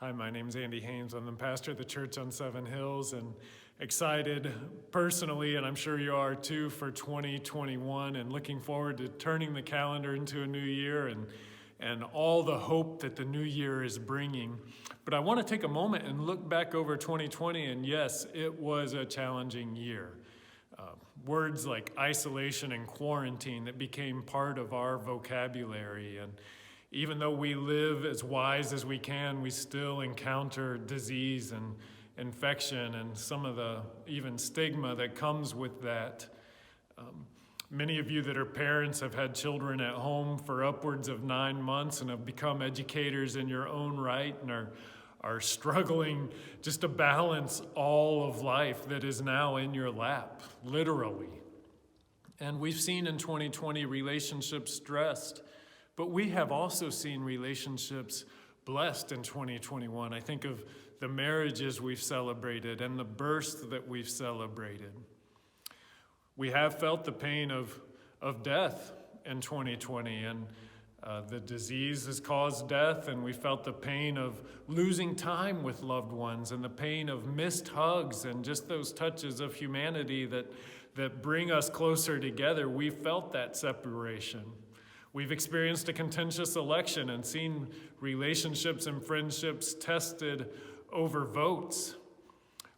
Hi, my name's Andy Haynes. I'm the pastor of the church on Seven Hills, and excited personally, and I'm sure you are too, for 2021 and looking forward to turning the calendar into a new year and all the hope that the new year is bringing. But I want to take a moment and look back over 2020, and yes, it was a challenging year. Words like isolation and quarantine that became part of our vocabulary, and even though we live as wise as we can, we still encounter disease and infection and some of the even stigma that comes with that. Many of you that are parents have had children at home for upwards of 9 months and have become educators in your own right and are struggling just to balance all of life that is now in your lap, literally. And we've seen in 2020 relationships stressed, but we have also seen relationships blessed in 2021. I think of the marriages we've celebrated and the births that we've celebrated. We have felt the pain of death in 2020, and the disease has caused death, and we felt the pain of losing time with loved ones and the pain of missed hugs and just those touches of humanity that bring us closer together. We felt that separation. We've experienced a contentious election and seen relationships and friendships tested over votes.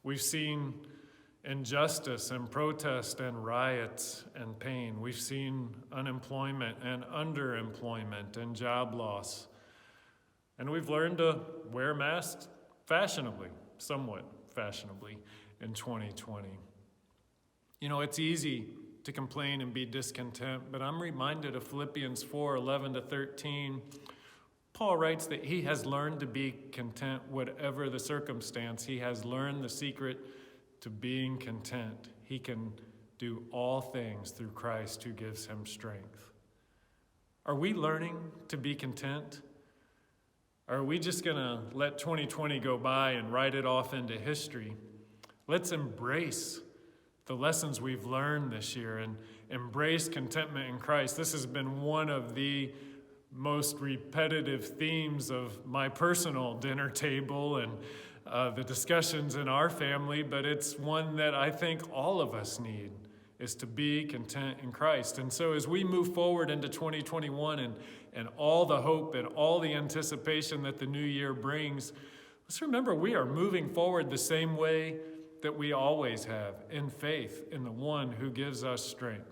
We've seen injustice and protest and riots and pain. We've seen unemployment and underemployment and job loss. And we've learned to wear masks fashionably, somewhat fashionably, in 2020. You know, it's easy to complain and be discontent, but I'm reminded of Philippians 4:11-13. Paul writes that he has learned to be content whatever the circumstance. He has learned the secret to being content. He can do all things through Christ who gives him strength. Are we learning to be content? Or are we just going to let 2020 go by and write it off into history? Let's embrace the lessons we've learned this year and embrace contentment in Christ. This has been one of the most repetitive themes of my personal dinner table and the discussions in our family, but it's one that I think all of us need, is to be content in Christ. And so as we move forward into 2021 and all the hope and all the anticipation that the new year brings, let's remember we are moving forward the same way that we always have, in faith in the one who gives us strength.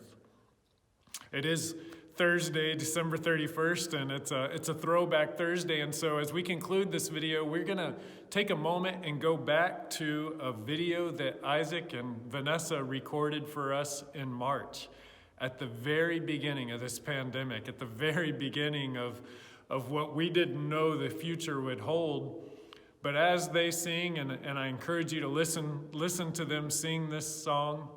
It is Thursday, December 31st, and it's a throwback Thursday. And so as we conclude this video, we're going to take a moment and go back to a video that Isaac and Vanessa recorded for us in March, at the very beginning of this pandemic, at the very beginning of what we didn't know the future would hold. But as they sing, and I encourage you to listen to them sing this song,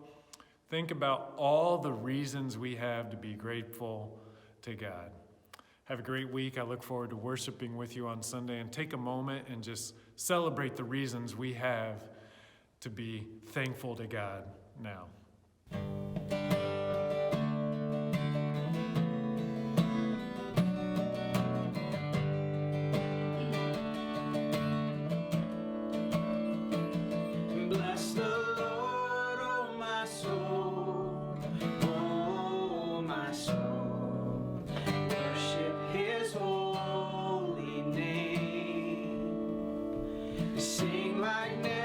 think about all the reasons we have to be grateful to God. Have a great week. I look forward to worshiping with you on Sunday, and take a moment and just celebrate the reasons we have to be thankful to God now. Sing like never